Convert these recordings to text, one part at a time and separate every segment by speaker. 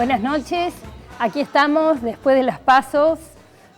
Speaker 1: Buenas noches, aquí estamos después de las PASO,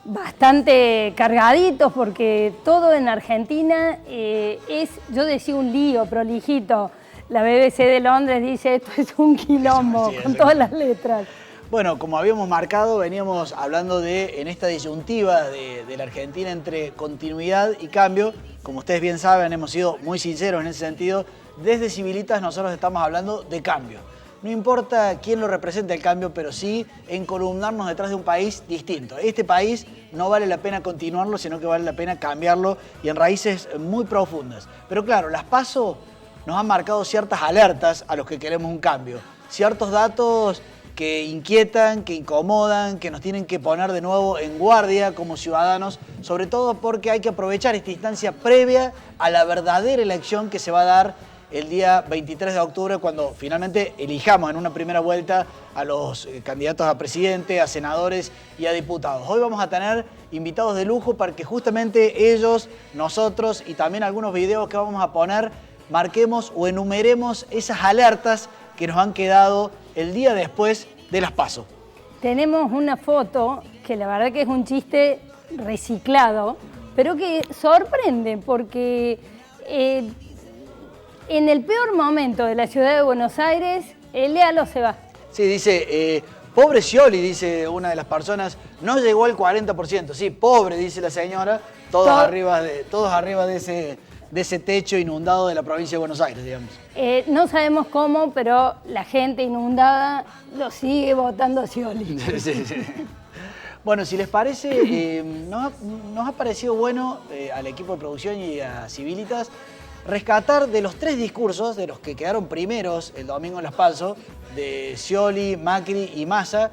Speaker 1: bastante cargaditos porque todo en Argentina es, yo decía un lío, prolijito. La BBC de Londres dice esto es un quilombo, sí, con todas las letras.
Speaker 2: Bueno, como habíamos marcado, veníamos hablando de, en esta disyuntiva de la Argentina entre continuidad y cambio. Como ustedes bien saben, hemos sido muy sinceros en ese sentido. Desde Civilitas nosotros estamos hablando de cambio. No importa quién lo represente el cambio, pero sí encolumnarnos detrás de un país distinto. Este país no vale la pena continuarlo, sino que vale la pena cambiarlo y en raíces muy profundas. Pero claro, las PASO nos han marcado ciertas alertas a los que queremos un cambio. Ciertos datos que inquietan, que incomodan, que nos tienen que poner de nuevo en guardia como ciudadanos, sobre todo porque hay que aprovechar esta instancia previa a la verdadera elección que se va a dar el día 23 de octubre, cuando finalmente elijamos en una primera vuelta a los candidatos a presidente, a senadores y a diputados. Hoy vamos a tener invitados de lujo para que justamente ellos, nosotros y también algunos videos que vamos a poner, marquemos o enumeremos esas alertas que nos han quedado el día después de las PASO.
Speaker 1: Tenemos una foto que la verdad que es un chiste reciclado, pero que sorprende porque en el peor momento de la ciudad de Buenos Aires, Léalo se va.
Speaker 2: Sí, dice, pobre Scioli, dice una de las personas, no llegó al 40%. Sí, pobre, dice la señora, todos arriba de ese techo inundado de la provincia de Buenos Aires, digamos.
Speaker 1: No sabemos cómo, pero la gente inundada lo sigue votando a Scioli.
Speaker 2: Sí, sí. Bueno, si les parece, nos ha parecido bueno al equipo de producción y a Civilitas rescatar de los 3 discursos, de los que quedaron primeros el domingo en las PASO, de Scioli, Macri y Massa,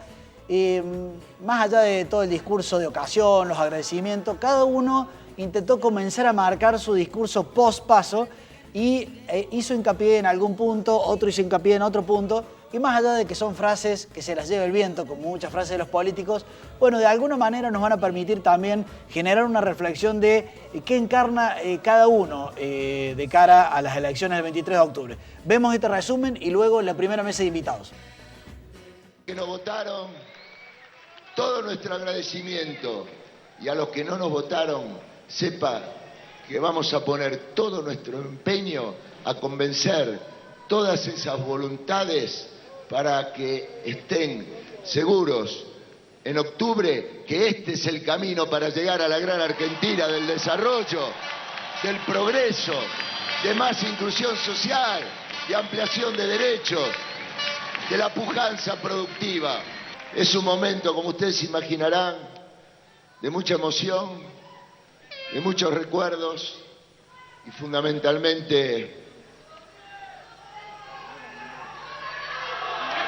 Speaker 2: más allá de todo el discurso de ocasión, los agradecimientos, cada uno intentó comenzar a marcar su discurso post-PASO y hizo hincapié en algún punto, otro hizo hincapié en otro punto, y más allá de que son frases que se las lleva el viento, como muchas frases de los políticos, bueno, de alguna manera nos van a permitir también generar una reflexión de qué encarna cada uno de cara a las elecciones del 23 de octubre. Vemos este resumen y luego la primera mesa de invitados.
Speaker 3: Que nos votaron, todo nuestro agradecimiento, y a los que no nos votaron, sepa que vamos a poner todo nuestro empeño a convencer todas esas voluntades para que estén seguros en octubre que este es el camino para llegar a la gran Argentina del desarrollo, del progreso, de más inclusión social, de ampliación de derechos, de la pujanza productiva. Es un momento, como ustedes imaginarán, de mucha emoción, de muchos recuerdos y fundamentalmente,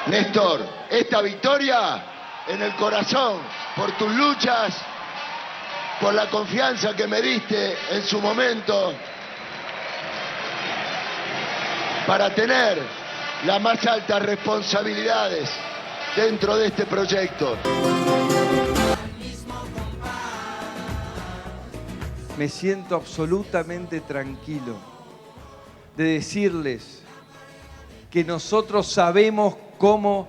Speaker 3: Néstor, esta victoria en el corazón, por tus luchas, por la confianza que me diste en su momento, para tener las más altas responsabilidades dentro de este proyecto.
Speaker 4: Me siento absolutamente tranquilo de decirles que nosotros sabemos cómo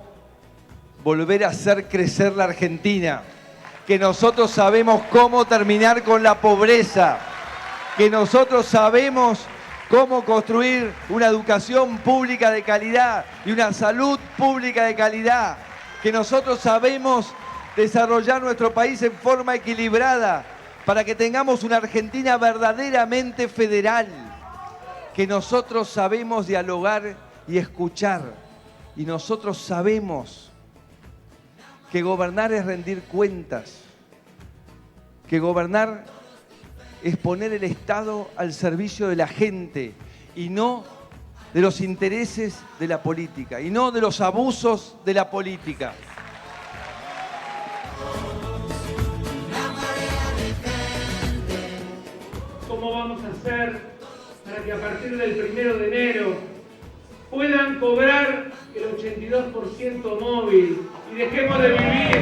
Speaker 4: volver a hacer crecer la Argentina, que nosotros sabemos cómo terminar con la pobreza, que nosotros sabemos cómo construir una educación pública de calidad y una salud pública de calidad, que nosotros sabemos desarrollar nuestro país en forma equilibrada para que tengamos una Argentina verdaderamente federal, que nosotros sabemos dialogar y escuchar. Y nosotros sabemos que gobernar es rendir cuentas, que gobernar es poner el Estado al servicio de la gente y no de los intereses de la política, y no de los abusos de la política.
Speaker 5: ¿Cómo vamos a hacer para que a partir del 1 de enero puedan cobrar el 82% móvil y dejemos de vivir,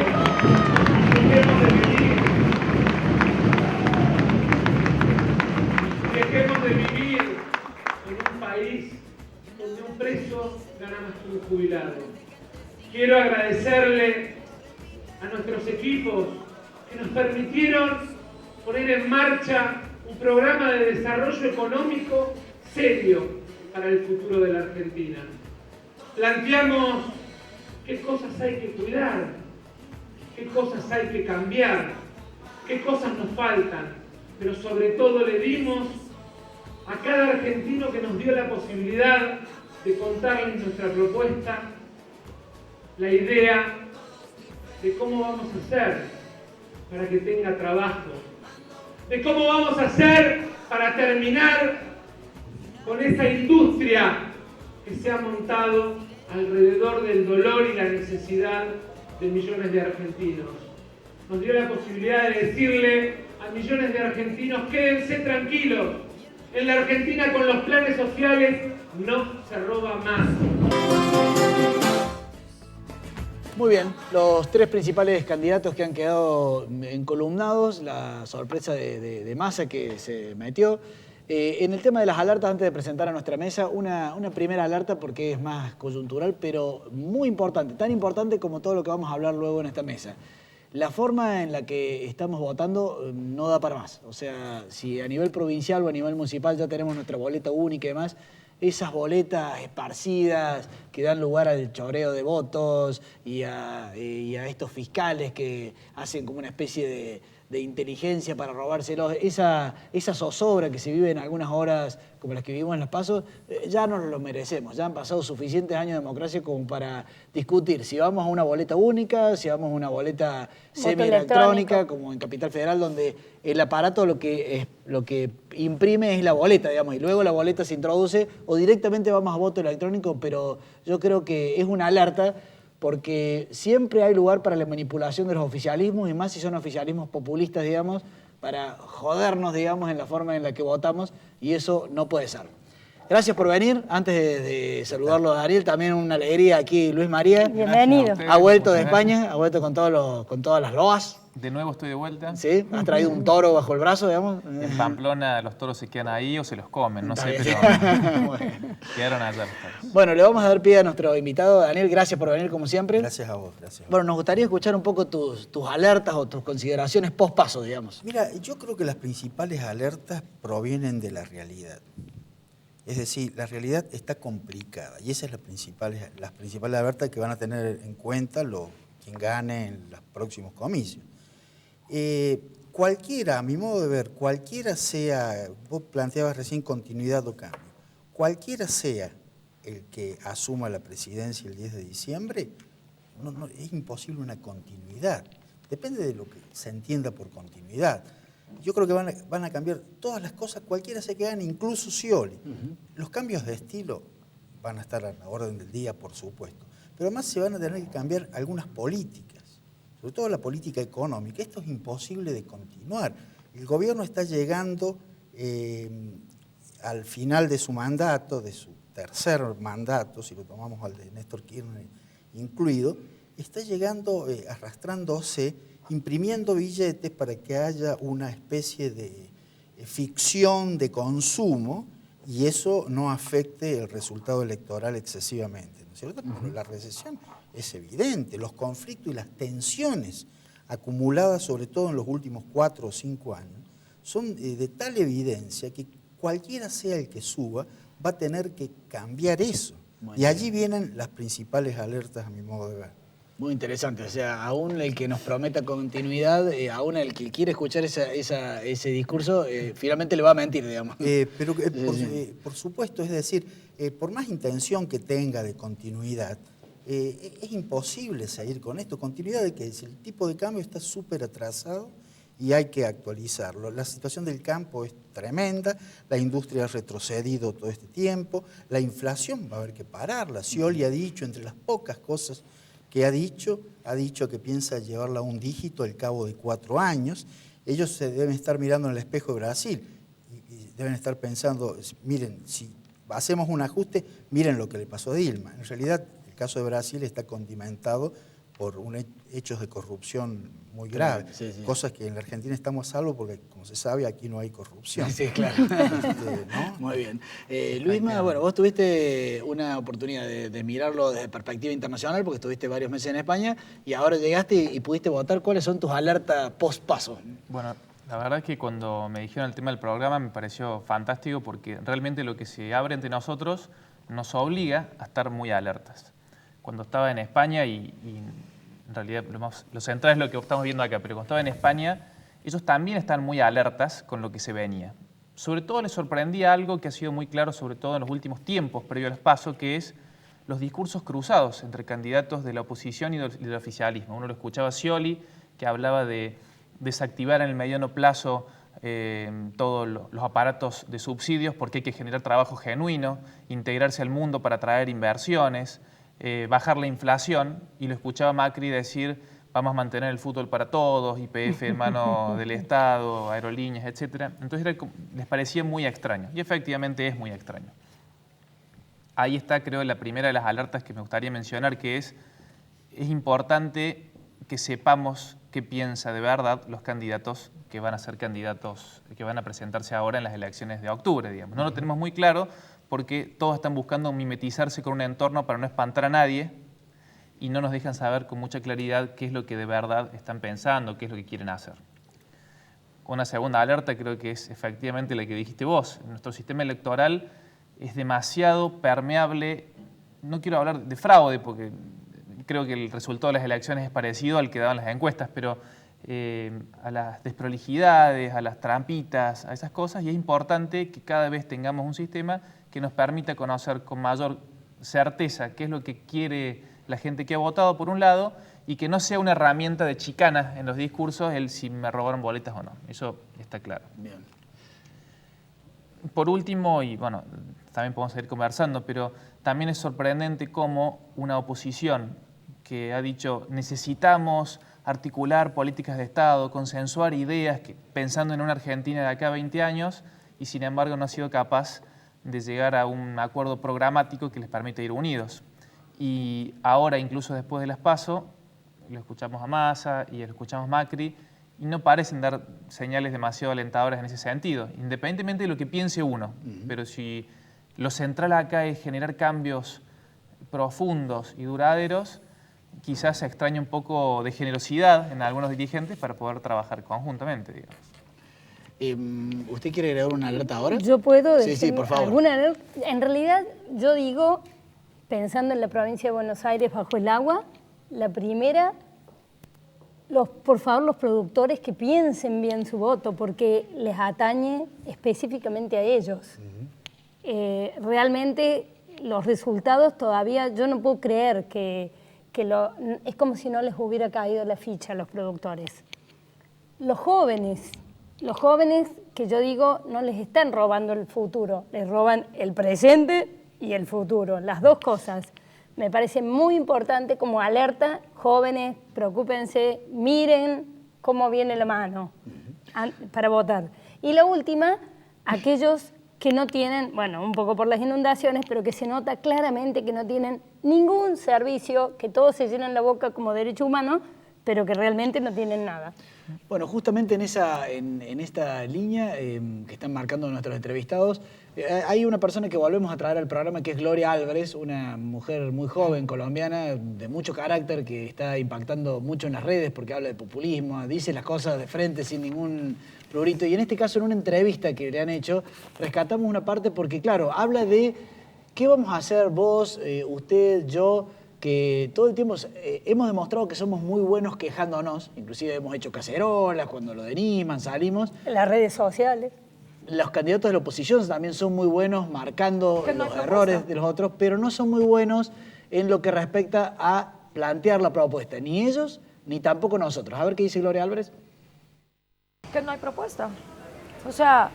Speaker 5: en un país donde un preso gana más que un jubilado? Quiero agradecerle a nuestros equipos que nos permitieron poner en marcha un programa de desarrollo económico serio para el futuro de la Argentina. Planteamos qué cosas hay que cuidar, qué cosas hay que cambiar, qué cosas nos faltan, pero sobre todo le dimos a cada argentino que nos dio la posibilidad de contarles nuestra propuesta, la idea de cómo vamos a hacer para que tenga trabajo, de cómo vamos a hacer para terminar con esa industria que se ha montado alrededor del dolor y la necesidad de millones de argentinos. Nos dio la posibilidad de decirle a millones de argentinos: quédense tranquilos, en la Argentina con los planes sociales no se roba más.
Speaker 2: Muy bien, los tres principales candidatos que han quedado encolumnados, la sorpresa de Massa que se metió. En el tema de las alertas, antes de presentar a nuestra mesa, una primera alerta porque es más coyuntural, pero muy importante, tan importante como todo lo que vamos a hablar luego en esta mesa. La forma en la que estamos votando no da para más. O sea, si a nivel provincial o a nivel municipal ya tenemos nuestra boleta única y demás, esas boletas esparcidas que dan lugar al choreo de votos y a estos fiscales que hacen como una especie de inteligencia para robárselos, esa zozobra que se vive en algunas horas como las que vivimos en los PASO, ya no lo merecemos. Ya han pasado suficientes años de democracia como para discutir si vamos a una boleta única, si vamos a una boleta semi-electrónica, como en Capital Federal, donde el aparato lo que imprime es la boleta, digamos, y luego la boleta se introduce, o directamente vamos a voto electrónico, pero yo creo que es una alerta porque siempre hay lugar para la manipulación de los oficialismos, y más si son oficialismos populistas, digamos, para jodernos, digamos, en la forma en la que votamos, y eso no puede ser. Gracias por venir. Antes de saludarlo a Daniel, también una alegría aquí Luis María.
Speaker 1: Bienvenido.
Speaker 2: Ha vuelto de España, ha vuelto con todas las loas.
Speaker 6: De nuevo estoy de vuelta.
Speaker 2: Sí, has traído un toro bajo el brazo, digamos.
Speaker 6: En Pamplona los toros se quedan ahí o se los comen, no sé, pero quedaron allá los toros.
Speaker 2: Bueno, le vamos a dar pie a nuestro invitado. Daniel, gracias por venir como siempre.
Speaker 7: Gracias a vos, gracias.
Speaker 2: Bueno, nos gustaría escuchar un poco tus alertas o tus consideraciones post-paso, digamos.
Speaker 7: Mira, yo creo que las principales alertas provienen de la realidad. Es decir, la realidad está complicada y esa es las principales alertas que van a tener en cuenta quien gane en los próximos comicios. Cualquiera, a mi modo de ver, cualquiera sea, vos planteabas recién continuidad o cambio, cualquiera sea el que asuma la presidencia el 10 de diciembre, es imposible una continuidad. Depende de lo que se entienda por continuidad. Yo creo que van a cambiar todas las cosas, cualquiera sea que gane, incluso Scioli. Los cambios de estilo van a estar a la orden del día, por supuesto, pero además se van a tener que cambiar algunas políticas, sobre todo la política económica. Esto es imposible de continuar. El gobierno está llegando al final de su mandato, de su tercer mandato, si lo tomamos al de Néstor Kirchner incluido, está llegando arrastrándose, imprimiendo billetes para que haya una especie de ficción de consumo y eso no afecte el resultado electoral excesivamente, ¿no es cierto? Pero la recesión es evidente, los conflictos y las tensiones acumuladas sobre todo en los últimos 4 o 5 años son de tal evidencia que cualquiera sea el que suba va a tener que cambiar eso. Y allí vienen las principales alertas a mi modo de ver.
Speaker 2: Muy interesante, o sea, aún el que nos prometa continuidad, aún el que quiere escuchar ese discurso, finalmente le va a mentir, digamos.
Speaker 7: Por supuesto, es decir, por más intención que tenga de continuidad, es imposible seguir con esto. Continuidad de que el tipo de cambio está súper atrasado y hay que actualizarlo. La situación del campo es tremenda, la industria ha retrocedido todo este tiempo, la inflación va a haber que pararla. Scioli ha dicho, entre las pocas cosas que ha dicho que piensa llevarla a un dígito al cabo de 4 años. Ellos se deben estar mirando en el espejo de Brasil y deben estar pensando, miren, si hacemos un ajuste, miren lo que le pasó a Dilma. En realidad, el caso de Brasil está condimentado por hechos de corrupción muy graves.
Speaker 2: Sí, sí.
Speaker 7: Cosas que en la Argentina estamos a salvo porque, como se sabe, aquí no hay corrupción.
Speaker 2: Sí, claro.
Speaker 7: ¿No?
Speaker 2: Muy bien. Luisma, bueno, vos tuviste una oportunidad de mirarlo desde perspectiva internacional porque estuviste varios meses en España y ahora llegaste y pudiste votar. ¿Cuáles son tus alertas post-paso?
Speaker 6: Bueno, la verdad es que cuando me dijeron el tema del programa me pareció fantástico porque realmente lo que se abre entre nosotros nos obliga a estar muy alertas. Cuando estaba en España, y en realidad lo central es lo que estamos viendo acá, pero cuando estaba en España, ellos también están muy alertas con lo que se venía. Sobre todo les sorprendía algo que ha sido muy claro, sobre todo en los últimos tiempos previo al PASO, que es los discursos cruzados entre candidatos de la oposición y del oficialismo. Uno lo escuchaba a Scioli, que hablaba de desactivar en el mediano plazo todos los aparatos de subsidios porque hay que generar trabajo genuino, integrarse al mundo para atraer inversiones, bajar la inflación, y lo escuchaba Macri decir vamos a mantener el fútbol para todos, YPF en mano del Estado, aerolíneas, etc. Entonces les parecía muy extraño, y efectivamente es muy extraño. Ahí está, creo, la primera de las alertas que me gustaría mencionar, que es importante que sepamos qué piensa de verdad los candidatos que van a ser candidatos, que van a presentarse ahora en las elecciones de octubre, digamos. No lo tenemos muy claro porque todos están buscando mimetizarse con un entorno para no espantar a nadie y no nos dejan saber con mucha claridad qué es lo que de verdad están pensando, qué es lo que quieren hacer. Una segunda alerta creo que es efectivamente la que dijiste vos. Nuestro sistema electoral es demasiado permeable. No quiero hablar de fraude porque creo que el resultado de las elecciones es parecido al que daban las encuestas, pero a las desprolijidades, a las trampitas, a esas cosas, y es importante que cada vez tengamos un sistema que nos permita conocer con mayor certeza qué es lo que quiere la gente que ha votado, por un lado, y que no sea una herramienta de chicana en los discursos el si me robaron boletas o no. Eso está claro.
Speaker 2: Bien.
Speaker 6: Por último, y bueno, también podemos seguir conversando, pero también es sorprendente cómo una oposición que ha dicho necesitamos articular políticas de Estado, consensuar ideas, pensando en una Argentina de acá a 20 años, y sin embargo no ha sido capaz de llegar a un acuerdo programático que les permita ir unidos. Y ahora, incluso después de las PASO, lo escuchamos a Massa y lo escuchamos a Macri, y no parecen dar señales demasiado alentadoras en ese sentido, independientemente de lo que piense uno. Pero si lo central acá es generar cambios profundos y duraderos, quizás se extraña un poco de generosidad en algunos dirigentes para poder trabajar conjuntamente, digamos.
Speaker 2: ¿Usted quiere agregar una alerta ahora?
Speaker 1: Yo puedo decir
Speaker 2: Sí, por favor.
Speaker 1: alguna alerta. En realidad, yo digo, pensando en la provincia de Buenos Aires bajo el agua, la primera, por favor, los productores que piensen bien su voto, porque les atañe específicamente a ellos. Realmente los resultados todavía, yo no puedo creer que es como si no les hubiera caído la ficha a los productores. Los jóvenes que yo digo no les están robando el futuro, les roban el presente y el futuro, las dos cosas. Me parece muy importante como alerta, jóvenes, preocúpense, miren cómo viene la mano para votar. Y la última, aquellos que no tienen, bueno, un poco por las inundaciones, pero que se nota claramente que no tienen ningún servicio, que todos se llenan la boca como derecho humano, pero que realmente no tienen nada.
Speaker 2: Bueno, justamente en esta línea que están marcando nuestros entrevistados, hay una persona que volvemos a traer al programa que es Gloria Álvarez, una mujer muy joven, colombiana, de mucho carácter, que está impactando mucho en las redes porque habla de populismo, dice las cosas de frente sin ningún prurito. Y en este caso, en una entrevista que le han hecho, rescatamos una parte porque, claro, habla de qué vamos a hacer vos, usted, yo, que todo el tiempo hemos demostrado que somos muy buenos quejándonos, inclusive hemos hecho cacerolas cuando lo deniman, salimos.
Speaker 1: En las redes sociales.
Speaker 2: Los candidatos de la oposición también son muy buenos marcando los errores de los otros, pero no son muy buenos en lo que respecta a plantear la propuesta, ni ellos ni tampoco nosotros. A ver qué dice Gloria Álvarez.
Speaker 8: Que no hay propuesta. O sea,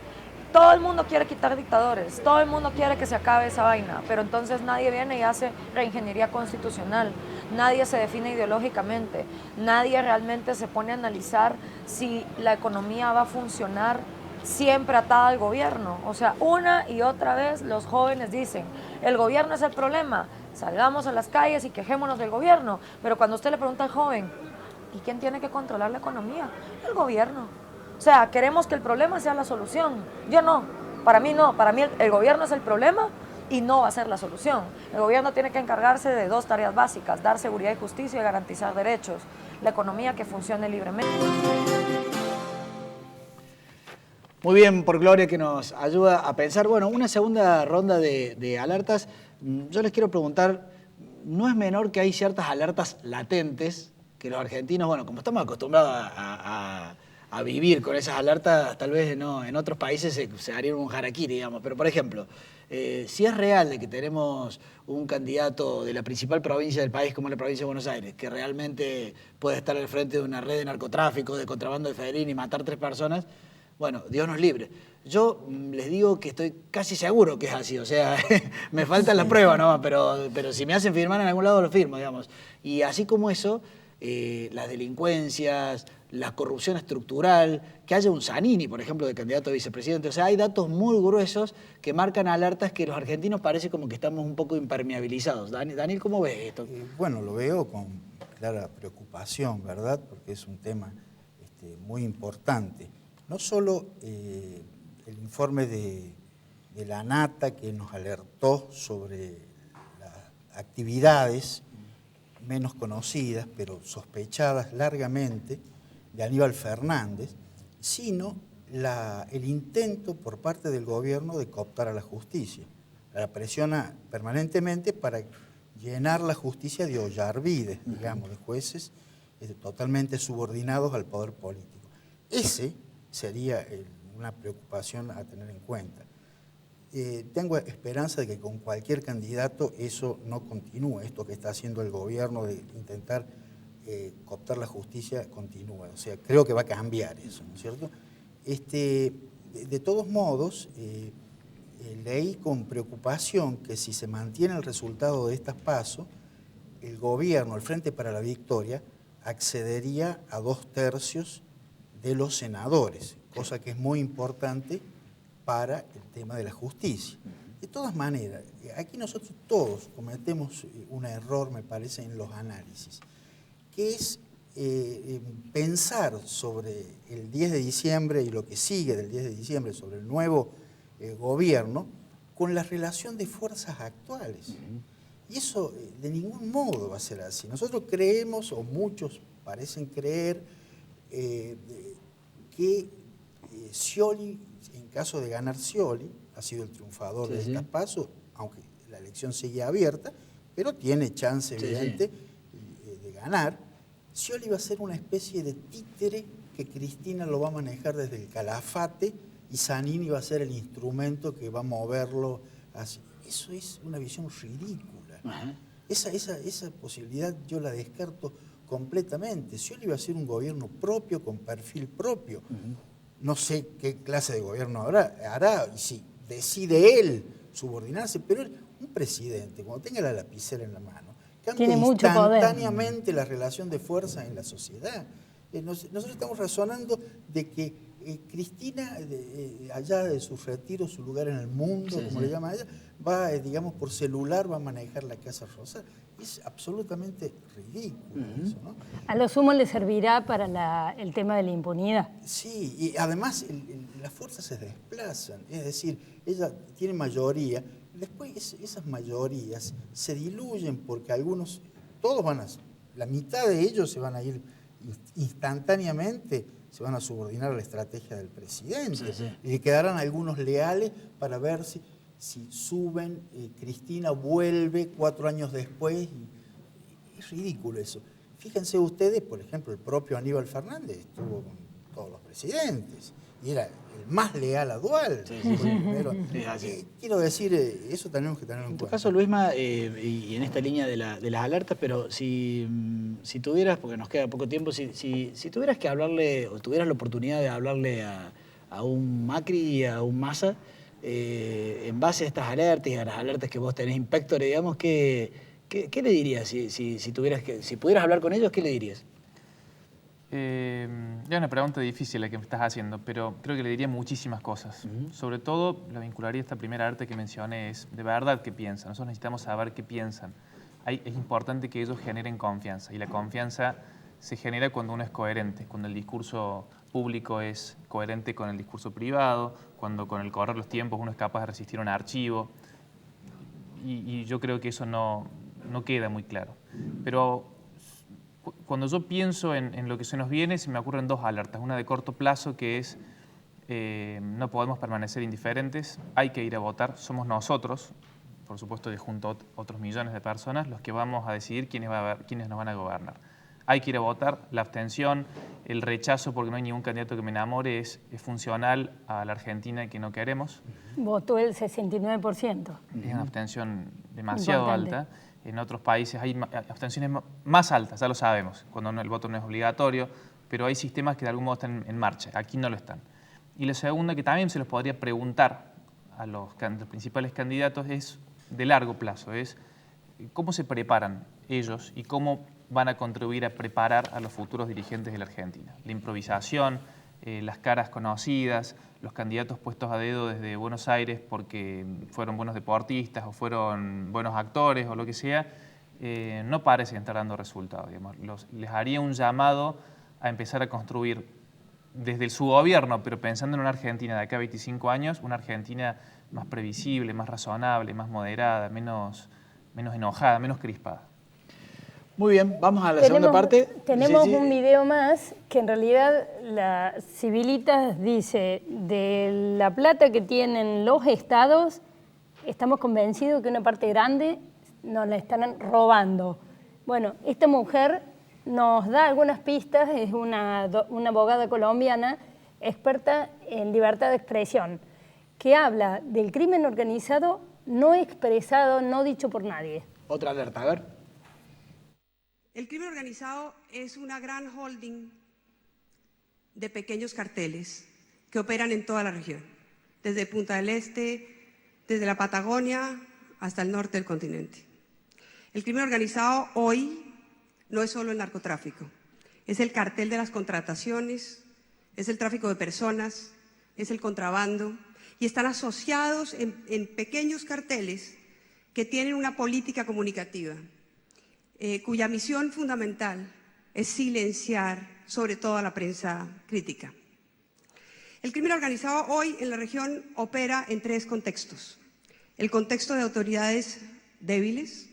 Speaker 8: todo el mundo quiere quitar dictadores, todo el mundo quiere que se acabe esa vaina, pero entonces nadie viene y hace reingeniería constitucional, nadie se define ideológicamente, nadie realmente se pone a analizar si la economía va a funcionar siempre atada al gobierno. O sea, una y otra vez los jóvenes dicen, el gobierno es el problema. salgamos a las calles y quejémonos del gobierno, pero cuando usted le pregunta al joven, ¿y quién tiene que controlar la economía? El gobierno. O sea, queremos que el problema sea la solución. Yo no, para mí el gobierno es el problema y no va a ser la solución. El gobierno tiene que encargarse de 2 tareas básicas, dar seguridad y justicia y garantizar derechos. La economía que funcione libremente.
Speaker 2: Muy bien por Gloria, que nos ayuda a pensar. Bueno, una segunda ronda de alertas. Yo les quiero preguntar, ¿no es menor que hay ciertas alertas latentes que los argentinos, bueno, como estamos acostumbrados a vivir con esas alertas, tal vez no, en otros países se haría un harakiri, digamos, pero por ejemplo, si es real de que tenemos un candidato de la principal provincia del país, como la provincia de Buenos Aires, que realmente puede estar al frente de una red de narcotráfico, de contrabando de efedrina y matar 3 personas, bueno, Dios nos libre. Yo les digo que estoy casi seguro que es así, o sea, me falta la prueba, ¿no? Pero si me hacen firmar en algún lado lo firmo, digamos. Y así como eso, las delincuencias, la corrupción estructural, que haya un Zanini, por ejemplo, de candidato a vicepresidente. O sea, hay datos muy gruesos que marcan alertas que los argentinos parece como que estamos un poco impermeabilizados. Daniel, ¿cómo ves esto?
Speaker 7: Bueno, lo veo con clara preocupación, ¿verdad? Porque es un tema muy importante. No solo el informe de la ANATA, que nos alertó sobre las actividades menos conocidas, pero sospechadas largamente, de Aníbal Fernández, sino el intento por parte del gobierno de cooptar a la justicia. La presiona permanentemente para llenar la justicia de ollarvides, digamos, de jueces totalmente subordinados al poder político. Ese sería una preocupación a tener en cuenta. Tengo esperanza de que con cualquier candidato eso no continúe, esto que está haciendo el gobierno de intentar cooptar la justicia continúa, o sea, creo que va a cambiar eso, ¿no es cierto? De todos modos, leí con preocupación que si se mantiene el resultado de estas PASO, el gobierno, el Frente para la Victoria, accedería a 2/3 de los senadores, cosa que es muy importante para el tema de la justicia. De todas maneras, aquí nosotros todos cometemos un error, me parece, en los análisis, que es pensar sobre el 10 de diciembre y lo que sigue del 10 de diciembre, sobre el nuevo gobierno, con la relación de fuerzas actuales. Y eso de ningún modo va a ser así. Nosotros creemos, o muchos parecen creer, que Scioli, en caso de ganar Scioli, ha sido el triunfador de estas PASO, aunque la elección sigue abierta, pero tiene chance evidente de ganar. Scioli va a ser una especie de títere que Cristina lo va a manejar desde el calafate y Zanini va a ser el instrumento que va a moverlo así. Eso es una visión ridícula. Esa posibilidad yo la descarto completamente. Scioli va a ser un gobierno propio, con perfil propio. No sé qué clase de gobierno hará, y si decide él subordinarse, pero un presidente, cuando tenga la lapicera en la mano, cambia instantáneamente la relación de fuerza en la sociedad. Nosotros estamos razonando de que Cristina, allá de su retiro, su lugar en el mundo, como le llama ella, va, digamos, por celular, va a manejar la Casa Rosada. Es absolutamente ridículo eso, ¿no?
Speaker 1: A lo sumo le servirá para el tema de la impunidad.
Speaker 7: Sí, y además las fuerzas se desplazan, es decir, ella tiene mayoría, después esas mayorías se diluyen porque algunos, la mitad de ellos se van a ir instantáneamente, se van a subordinar a la estrategia del presidente, y le quedarán algunos leales para ver si suben, Cristina vuelve 4 años después. Es ridículo eso. Fíjense ustedes, por ejemplo, el propio Aníbal Fernández estuvo con todos los presidentes y era el más leal a Duhalde. Quiero decir, eso tenemos que tenerlo en cuenta.
Speaker 2: En tu caso, Luisma, y en esta línea de las alertas, pero si tuvieras, porque nos queda poco tiempo, si tuvieras que hablarle, o tuvieras la oportunidad de hablarle a un Macri y a un Massa, en base a estas alertas y a las alertas que vos tenés, Inspector, digamos, ¿qué le dirías? Si pudieras hablar con ellos, ¿qué le dirías?
Speaker 6: Es una pregunta difícil la que me estás haciendo, pero creo que le diría muchísimas cosas. Sobre todo, la vincularía a esta primera arte que mencioné, es de verdad qué piensan. Nosotros necesitamos saber qué piensan. Es importante que ellos generen confianza, y la confianza se genera cuando uno es coherente, cuando el discurso público es coherente con el discurso privado, cuando con el correr los tiempos uno es capaz de resistir un archivo. Y yo creo que eso no queda muy claro. Pero cuando yo pienso en lo que se nos viene, se me ocurren dos alertas. Una de corto plazo, que es no podemos permanecer indiferentes, hay que ir a votar. Somos nosotros, por supuesto, junto a otros millones de personas, los que vamos a decidir quiénes nos van a gobernar. Hay que ir a votar. La abstención, el rechazo porque no hay ningún candidato que me enamore es funcional a la Argentina que no queremos.
Speaker 1: Votó el 69%.
Speaker 6: Es una abstención demasiado
Speaker 1: Importante.
Speaker 6: alta. En otros países hay abstenciones más altas, ya lo sabemos, cuando el voto no es obligatorio, pero hay sistemas que de algún modo están en marcha. Aquí no lo están. Y la segunda, que también se los podría preguntar a los principales candidatos, es de largo plazo, es cómo se preparan ellos y cómo van a contribuir a preparar a los futuros dirigentes de la Argentina. La improvisación, las caras conocidas, los candidatos puestos a dedo desde Buenos Aires porque fueron buenos deportistas o fueron buenos actores o lo que sea, no parecen estar dando resultados. Digamos. Les haría un llamado a empezar a construir desde su gobierno, pero pensando en una Argentina de acá a 25 años, una Argentina más previsible, más razonable, más moderada, menos enojada, menos crispada.
Speaker 2: Muy bien, vamos a la segunda parte.
Speaker 1: Tenemos
Speaker 2: Sí, sí.
Speaker 1: un video más que en realidad la Civilitas dice, de la plata que tienen los estados, estamos convencidos que una parte grande nos la están robando. Bueno, esta mujer nos da algunas pistas, es una abogada colombiana experta en libertad de expresión, que habla del crimen organizado no expresado, no dicho por nadie.
Speaker 2: Otra alerta, a ver.
Speaker 9: El crimen organizado es una gran holding de pequeños carteles que operan en toda la región, desde Punta del Este, desde la Patagonia hasta el norte del continente. El crimen organizado hoy no es solo el narcotráfico, es el cartel de las contrataciones, es el tráfico de personas, es el contrabando, y están asociados en pequeños carteles que tienen una política comunicativa, cuya misión fundamental es silenciar sobre todo a la prensa crítica. El crimen organizado hoy en la región opera en tres contextos. El contexto de autoridades débiles,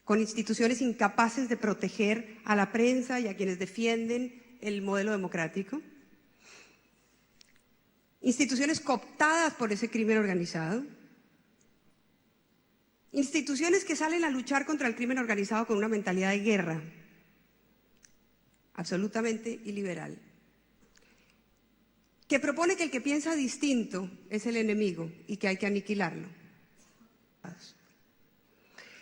Speaker 9: con instituciones incapaces de proteger a la prensa y a quienes defienden el modelo democrático. Instituciones cooptadas por ese crimen organizado. Instituciones que salen a luchar contra el crimen organizado con una mentalidad de guerra, absolutamente iliberal, que propone que el que piensa distinto es el enemigo y que hay que aniquilarlo.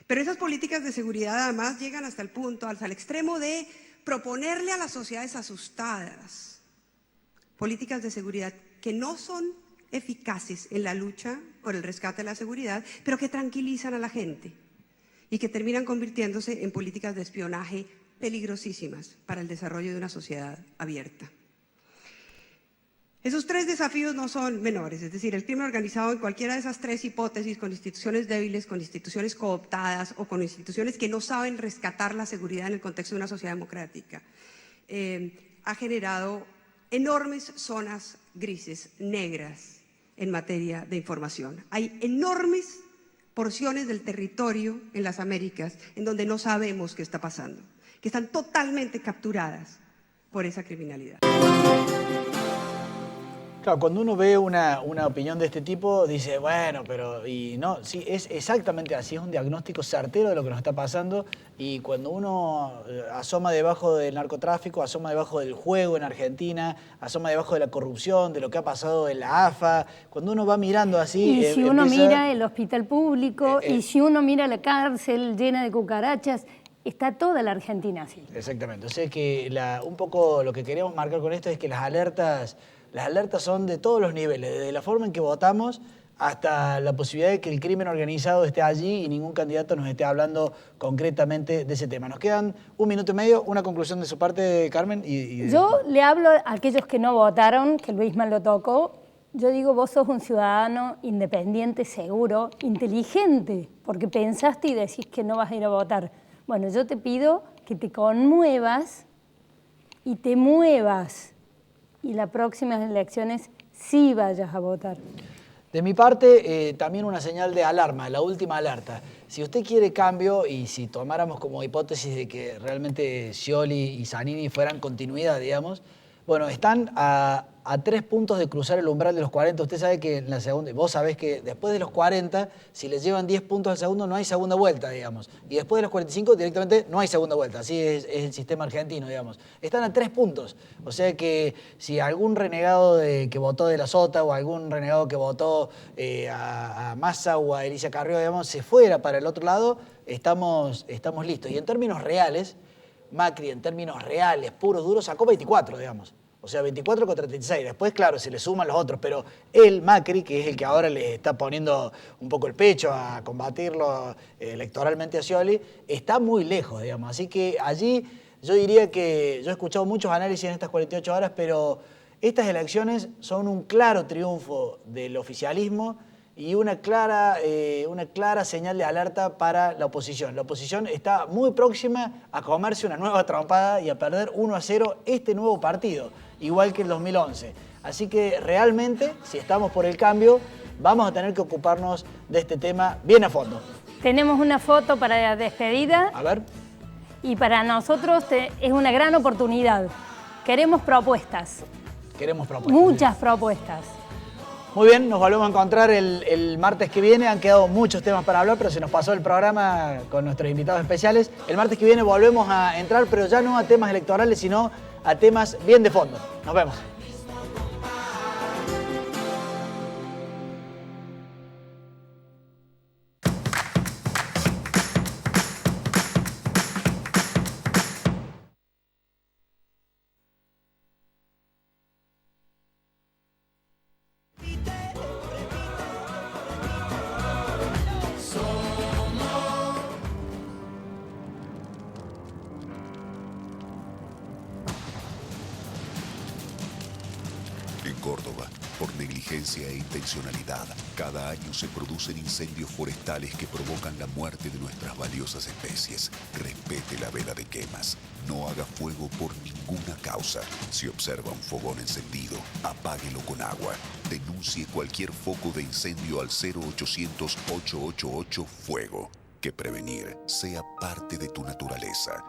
Speaker 9: Pero esas políticas de seguridad además llegan hasta el extremo de proponerle a las sociedades asustadas políticas de seguridad que no son eficaces en la lucha por el rescate de la seguridad, pero que tranquilizan a la gente y que terminan convirtiéndose en políticas de espionaje peligrosísimas para el desarrollo de una sociedad abierta. Esos tres desafíos no son menores, es decir, el crimen organizado en cualquiera de esas tres hipótesis, con instituciones débiles, con instituciones cooptadas o con instituciones que no saben rescatar la seguridad en el contexto de una sociedad democrática, ha generado enormes zonas grises, negras, en materia de información. Hay enormes porciones del territorio en las Américas en donde no sabemos qué está pasando, que están totalmente capturadas por esa criminalidad.
Speaker 2: Claro, cuando uno ve una opinión de este tipo, dice, bueno, pero... Y no, sí, es exactamente así, es un diagnóstico certero de lo que nos está pasando. Y cuando uno asoma debajo del narcotráfico, asoma debajo del juego en Argentina, asoma debajo de la corrupción, de lo que ha pasado en la AFA, cuando uno va mirando así...
Speaker 1: Y si uno mira el hospital público, y si uno mira la cárcel llena de cucarachas, está toda la Argentina así.
Speaker 2: Exactamente, o sea que un poco lo que queremos marcar con esto es que las alertas son de todos los niveles, desde la forma en que votamos hasta la posibilidad de que el crimen organizado esté allí y ningún candidato nos esté hablando concretamente de ese tema. Nos quedan 1 minuto y medio, una conclusión de su parte, Carmen.
Speaker 1: Yo le hablo a aquellos que no votaron, que Luisma lo tocó. Yo digo, vos sos un ciudadano independiente, seguro, inteligente, porque pensaste y decís que no vas a ir a votar. Bueno, yo te pido que te conmuevas y te muevas y las próximas elecciones sí vayas a votar.
Speaker 2: De mi parte, también una señal de alarma, la última alerta. Si usted quiere cambio y si tomáramos como hipótesis de que realmente Scioli y Zanini fueran continuidad, digamos, bueno, están a 3 puntos de cruzar el umbral de los 40. Usted sabe que en la segunda, vos sabés que después de los 40, si les llevan 10 puntos al segundo, no hay segunda vuelta, digamos. Y después de los 45, directamente no hay segunda vuelta. Así es el sistema argentino, digamos. Están a 3 puntos. O sea que si algún renegado que votó de la Sota o algún renegado que votó a Massa o a Elisa Carrió, digamos, se fuera para el otro lado, estamos listos. Y en términos reales, Macri, en términos reales, puros, duros, sacó 24, digamos. O sea, 24 contra 36. Después, claro, se le suman los otros. Pero él, Macri, que es el que ahora le está poniendo un poco el pecho a combatirlo electoralmente a Scioli, está muy lejos, digamos. Así que allí yo diría que yo he escuchado muchos análisis en estas 48 horas, pero estas elecciones son un claro triunfo del oficialismo y una clara señal de alerta para la oposición. La oposición está muy próxima a comerse una nueva trompada y a perder 1-0 este nuevo partido, igual que el 2011. Así que realmente, si estamos por el cambio, vamos a tener que ocuparnos de este tema bien a fondo.
Speaker 1: Tenemos una foto para la despedida.
Speaker 2: A ver.
Speaker 1: Y para nosotros es una gran oportunidad. Queremos propuestas.
Speaker 2: Queremos propuestas.
Speaker 1: Muchas propuestas.
Speaker 2: Muy bien, nos volvemos a encontrar el martes que viene. Han quedado muchos temas para hablar, pero se nos pasó el programa con nuestros invitados especiales. El martes que viene volvemos a entrar, pero ya no a temas electorales, sino a temas bien de fondo. Nos vemos.
Speaker 10: Córdoba, por negligencia e intencionalidad, cada año se producen incendios forestales que provocan la muerte de nuestras valiosas especies. Respete la vela de quemas. No haga fuego por ninguna causa. Si observa un fogón encendido, apáguelo con agua. Denuncie cualquier foco de incendio al 0800-888-FUEGO. Que prevenir sea parte de tu naturaleza.